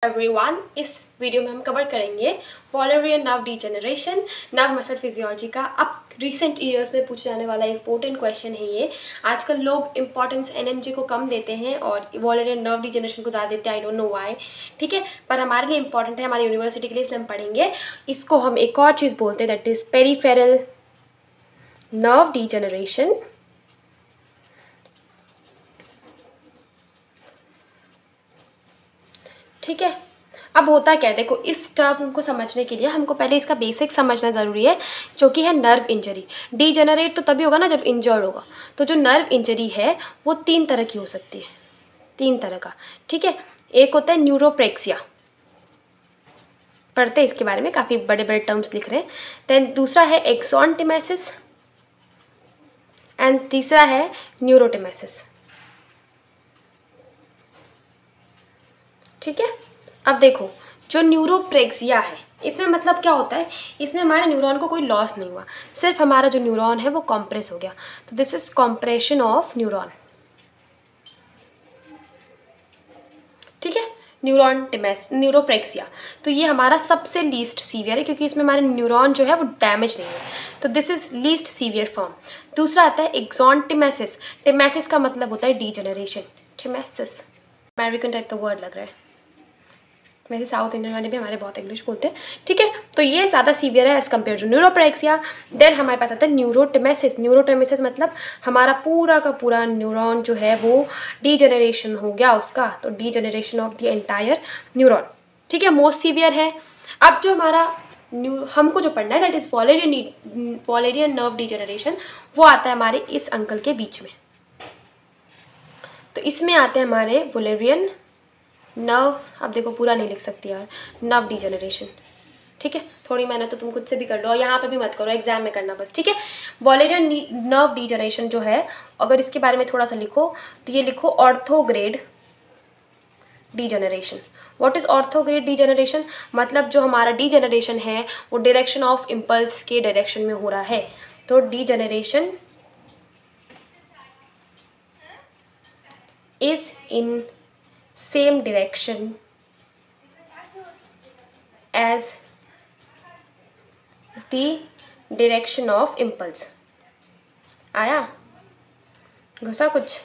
Everyone, इस video में हम कवर करेंगे Wallerian nerve degeneration, nerve muscle physiology का। अब रिसेंट ईयर्स में पूछे जाने वाला इंपॉर्टेंट क्वेश्चन है ये। आजकल लोग इंपॉर्टेंस एनएमजी को कम देते हैं और वॉलरियन नर्व डीजेनरेशन को ज़्यादा देते हैं। आई डोंट नो व्हाई, ठीक है, पर हमारे लिए इंपॉर्टेंट है, हमारी यूनिवर्सिटी के लिए, इसलिए हम पढ़ेंगे इसको। हम एक और चीज़ बोलते हैं, that is peripheral nerve degeneration. ठीक है, अब होता क्या है, देखो इस टर्म को समझने के लिए हमको पहले इसका बेसिक समझना ज़रूरी है, जो कि है नर्व इंजरी। डीजेनरेट तो तभी होगा ना जब इंजर्ड होगा। तो जो नर्व इंजरी है वो तीन तरह की हो सकती है, तीन तरह का, ठीक है। एक होता है न्यूरोप्रेक्सिया, पढ़ते हैं इसके बारे में, काफ़ी बड़े बड़े टर्म्स लिख रहे हैं। देन दूसरा है एक्सॉन्टिमेसिस एंड तीसरा है न्यूरोटिमेसिस, ठीक है। अब देखो जो न्यूरोप्रेक्सिया है, इसमें मतलब क्या होता है, इसमें हमारे न्यूरॉन को कोई लॉस नहीं हुआ, सिर्फ हमारा जो न्यूरॉन है वो कॉम्प्रेस हो गया। तो this is compression of neuron, ठीक है। न्यूरोप्रेक्सिया, तो ये हमारा सबसे लीस्ट सीवियर है, क्योंकि इसमें हमारे न्यूरॉन जो है वो डैमेज नहीं है। तो this is least severe form. दूसरा आता है एक्सॉन्टिमेसिस। टिमेसिस का मतलब होता है डीजेनरेशन। टिमेसिस अमेरिकन टाइप का वर्ड लग रहा है, वैसे साउथ इंडियन वाले भी हमारे बहुत इंग्लिश बोलते हैं, ठीक है। तो ये ज़्यादा सीवियर है एज कम्पेयर टू न्यूरोप्रेक्सिया। देन हमारे पास आता है न्यूरोटिमेसिस। न्यूरोटिमेसिस मतलब हमारा पूरा का पूरा न्यूरॉन जो है वो डीजेनरेशन हो गया उसका, तो degeneration of the entire neuron, ठीक है, मोस्ट सीवियर है। अब जो हमारा हमको जो पढ़ना है, that is Wallerian nerve degeneration, वो आता है हमारे इस अंकल के बीच में। तो इसमें आते हैं हमारे वॉलेरियन नर्व, अब देखो पूरा नहीं लिख सकती यार, नर्व डीजेनरेशन, ठीक है। थोड़ी मेहनत तो तुम खुद से भी कर लो, और यहाँ पे भी मत करो, एग्जाम में करना बस, ठीक है। वॉलेरियन नर्व डीजेनरेशन जो है, अगर इसके बारे में थोड़ा सा लिखो तो ये लिखो orthograde degeneration. What is orthograde degeneration? मतलब जो हमारा डीजेनरेशन है वो डायरेक्शन ऑफ इम्पल्स के डायरेक्शन में हो रहा है। तो degeneration is in same direction as the direction of impulse। आया घुसा कुछ?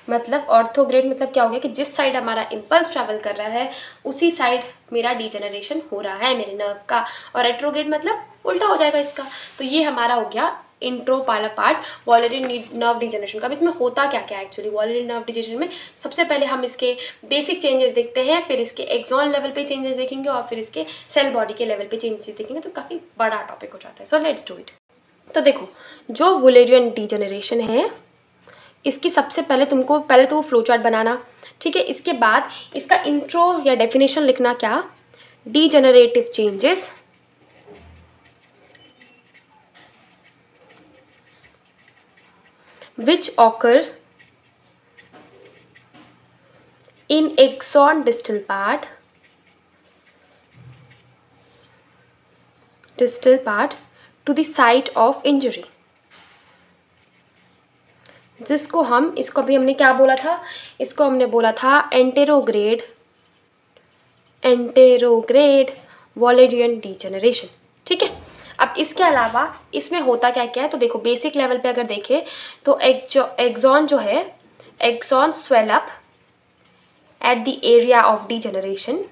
मतलब ऑर्थोग्रेड मतलब क्या हो गया कि जिस साइड हमारा इम्पल्स ट्रैवल कर रहा है उसी साइड मेरा डीजेनरेशन हो रहा है मेरे नर्व का, और रेट्रोग्रेड मतलब उल्टा हो जाएगा इसका। तो ये हमारा हो गया इंट्रो वाला पार्ट वॉलेरियन नर्व डीजेनरेशन का। अब इसमें होता क्या क्या है एक्चुअली वॉलेरियन नर्व डीजेनरेशन में? सबसे पहले हम इसके बेसिक चेंजेस देखते हैं, फिर इसके एक्सॉन लेवल पे चेंजेस देखेंगे, और फिर इसके सेल बॉडी के लेवल पे चेंजेस देखेंगे। तो काफ़ी बड़ा टॉपिक हो जाता है। So let's do it. तो देखो जो वॉलेरियन डीजेनरेशन है, इसकी सबसे पहले तुमको पहले तो वो फ्लो चार्ट बनाना, ठीक है। इसके बाद इसका इंट्रो या डेफिनेशन लिखना, क्या? Degenerative changes which occur in axon distal part to the site of injury। जिसको हम, इसको अभी हमने क्या बोला था, इसको हमने बोला था एंटेरोग्रेड वॉलेरियन डीजेनरेशन, ठीक है। अब इसके अलावा इसमें होता क्या क्या है, तो देखो बेसिक लेवल पे अगर देखें तो एक्सॉन जो है, axon swell up at the area of degeneration,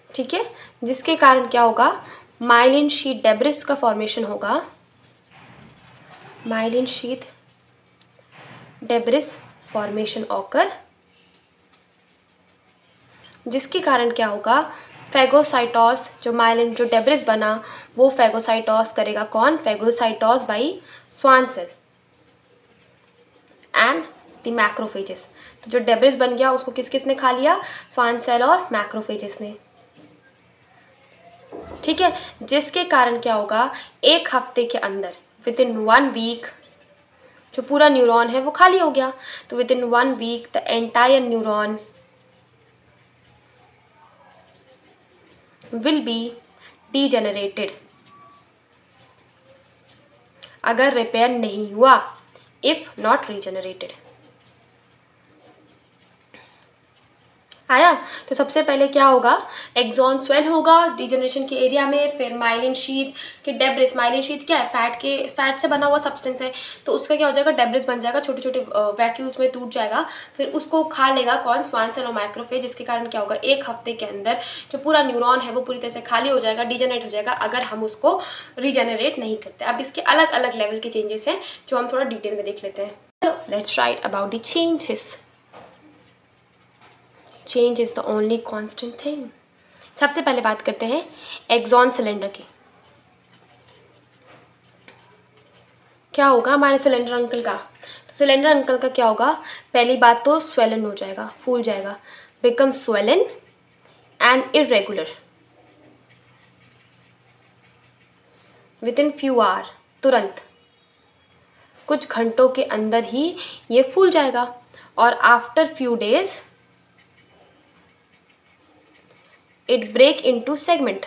ठीक है, जिसके कारण क्या होगा, माइलिन शीथ डेब्रिस का फॉर्मेशन होगा। Myelin sheath debris formation occur, जिसके कारण क्या होगा, फेगोसाइटोस, जो माइलिन जो डेब्रिस बना वो फेगोसाइटोस करेगा कौन? Phagocytose by Schwann cell and the macrophages. तो जो डेब्रिस बन गया उसको किस किस ने खा लिया? स्वान सेल और मैक्रोफेजेस ने, ठीक है। जिसके कारण क्या होगा, एक हफ्ते के अंदर, विद इन 1 वीक, जो पूरा न्यूरॉन है वो खाली हो गया। तो within 1 week the entire neuron will be degenerated अगर रिपेयर नहीं हुआ, इफ नॉट रीजेनरेटेड। आया। तो सबसे पहले क्या होगा, एक्सॉन स्वेल होगा डिजनरेशन के एरिया में, फिर माइलिन शीथ के डेब्रिस, माइलिन शीथ क्या है, फैट से बना हुआ सब्सटेंस है, तो उसका क्या हो जाएगा, डेब्रिस बन जाएगा, छोटे छोटे वैक्यूल्स में टूट जाएगा, फिर उसको खा लेगा कौन, स्वान सेल और माइक्रोफेज, जिसके कारण क्या होगा, 1 हफ्ते के अंदर जो पूरा न्यूरॉन है वो पूरी तरह से खाली हो जाएगा, डिजनरेट हो जाएगा, अगर हम उसको रीजनरेट नहीं करते। अब इसके अलग अलग लेवल के चेंजेस हैं जो हम थोड़ा डिटेल में देख लेते हैं। Let's write about the changes. Change is the only constant thing. सबसे पहले बात करते हैं एक्सॉन सिलेंडर की। क्या होगा हमारे सिलेंडर अंकल का, तो सिलेंडर अंकल का क्या होगा, पहली बात तो स्वेलन हो जाएगा, फूल जाएगा, become swollen and irregular within few hour, तुरंत कुछ घंटों के अंदर ही ये फूल जाएगा, और after few days it break into segment.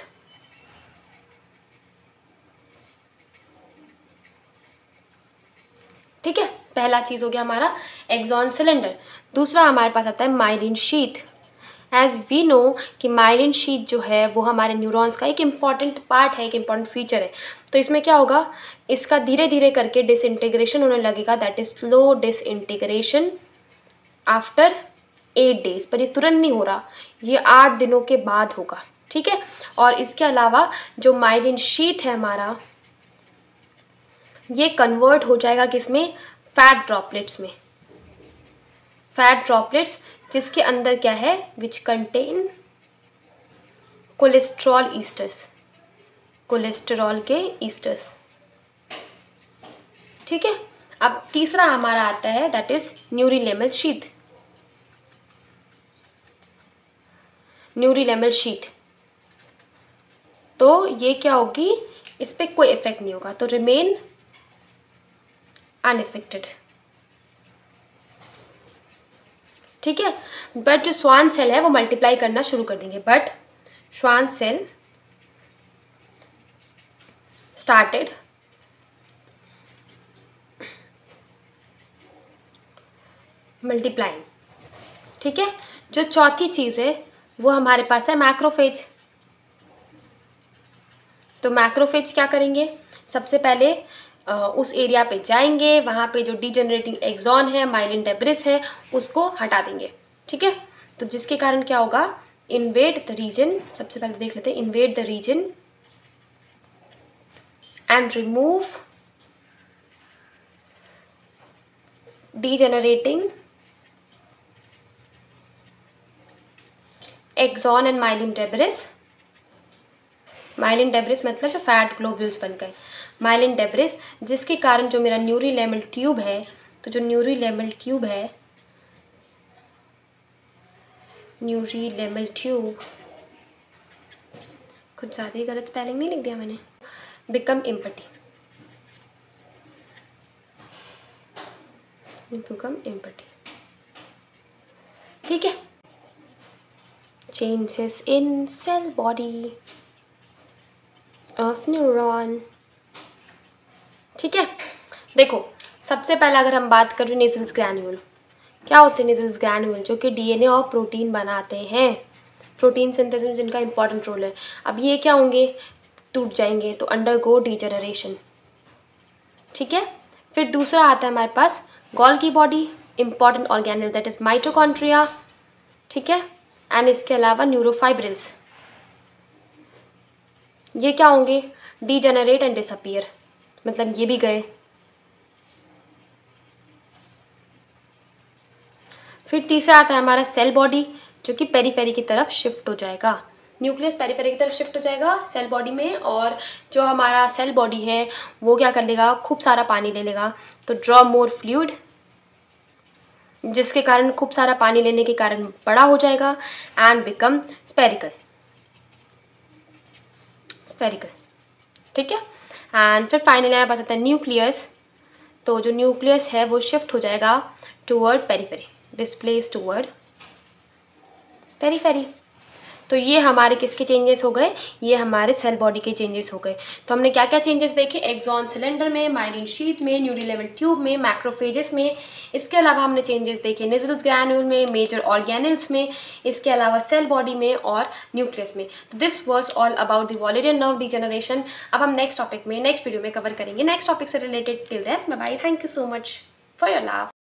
ठीक है, पहला चीज हो गया हमारा एक्सॉन सिलेंडर। दूसरा हमारे पास आता है myelin sheath. As we know कि माइलिन शीथ जो है वो हमारे न्यूरॉन्स का एक इम्पॉर्टेंट पार्ट है, एक इम्पॉर्टेंट फीचर है। तो इसमें क्या होगा, इसका धीरे धीरे करके डिसइंटीग्रेशन होने लगेगा, that is slow disintegration after 8 days, पर ये तुरंत नहीं हो रहा, ये 8 दिनों के बाद होगा। ठीक है, और इसके अलावा जो माइलिन शीथ है हमारा, ये कन्वर्ट हो जाएगा किसमें, फैट ड्रॉपलेट्स में, फैट ड्रॉपलेट्स जिसके अंदर क्या है, which contain cholesterol esters, cholesterol के ईस्टर्स। ठीक है, अब तीसरा हमारा आता है दैट इज न्यूरीलेमल शीथ। न्यूरीलेमल शीथ, तो ये क्या होगी, इस पर कोई इफेक्ट नहीं होगा, तो रिमेन अनइफेक्टेड। ठीक है, बट जो स्वान सेल है वो मल्टीप्लाई करना शुरू कर देंगे, but Schwann cell started multiplying. ठीक है, जो चौथी चीज़ है वो हमारे पास है मैक्रोफेज। तो मैक्रोफेज क्या करेंगे, सबसे पहले उस एरिया पे जाएंगे, वहाँ पे जो डीजनरेटिंग एक्सॉन है, माइलिन डेब्रिस है, उसको हटा देंगे। ठीक है, तो जिसके कारण क्या होगा, इन्वेड द रीजन, सबसे पहले देख लेते हैं, invade the region and remove degenerating axon and myelin debris. Myelin debris मतलब जो फैट ग्लोब्यूल्स बन गए, माइलिन डेब्रिस, जिसके कारण जो मेरा न्यूरीलेमल ट्यूब है, तो जो न्यूरीलेमल ट्यूब है, न्यूरीलेमल ट्यूब, कुछ ज़्यादा ही गलत स्पेलिंग नहीं लिख दिया मैंने, बिकम एम्पटी, बिकम एम्पटी। ठीक है, changes in cell body of neuron. ठीक है, देखो सबसे पहले अगर हम बात करें नेजल्स ग्रैन्यूल, क्या होते हैं नेजल्स ग्रैन्यूल, जो कि डीएनए और प्रोटीन बनाते हैं, प्रोटीन सिंथेसिस में जिनका इंपॉर्टेंट रोल है। अब ये क्या होंगे, टूट जाएंगे, तो अंडरगो डीजनरेशन। ठीक है, फिर दूसरा आता है हमारे पास Golgi body, important organelle that is mitochondria. ठीक है, एंड इसके अलावा न्यूरोफाइब्रिल्स, ये क्या होंगे, डीजनरेट एंड डिसअपीयर, मतलब ये भी गए। फिर तीसरा आता है हमारा सेल बॉडी, जो कि पेरीफेरी की तरफ शिफ्ट हो जाएगा, न्यूक्लियस पेरीफेरी की तरफ शिफ्ट हो जाएगा सेल बॉडी में, और जो हमारा सेल बॉडी है वो क्या कर लेगा, खूब सारा पानी ले लेगा, तो ड्रॉ मोर फ्लूइड, जिसके कारण खूब सारा पानी लेने के कारण बड़ा हो जाएगा, एंड बिकम स्पेरिकल, स्पेरिकल। ठीक है, एंड फिर फाइनली हमारे पास आता है न्यूक्लियस, तो जो न्यूक्लियस है वो शिफ्ट हो जाएगा toward periphery, displace toward periphery. तो ये हमारे किसके चेंजेस हो गए, ये हमारे सेल बॉडी के चेंजेस हो गए। तो हमने क्या क्या चेंजेस देखे, एक्सॉन सिलेंडर में, माइलिन शीट में, न्यूरीलेमेंट ट्यूब में, मैक्रोफेजेस में। इसके अलावा हमने चेंजेस देखे निजल्स ग्रैन्यूल में, मेजर ऑर्गेनल्स में, इसके अलावा सेल बॉडी में और न्यूक्लियस में। This was all about the Wallerian nerve degeneration. अब हम नेक्स्ट टॉपिक में नेक्स्ट वीडियो में कवर करेंगे नेक्स्ट टॉपिक से related. Till then bye bye, thank you so much for your love.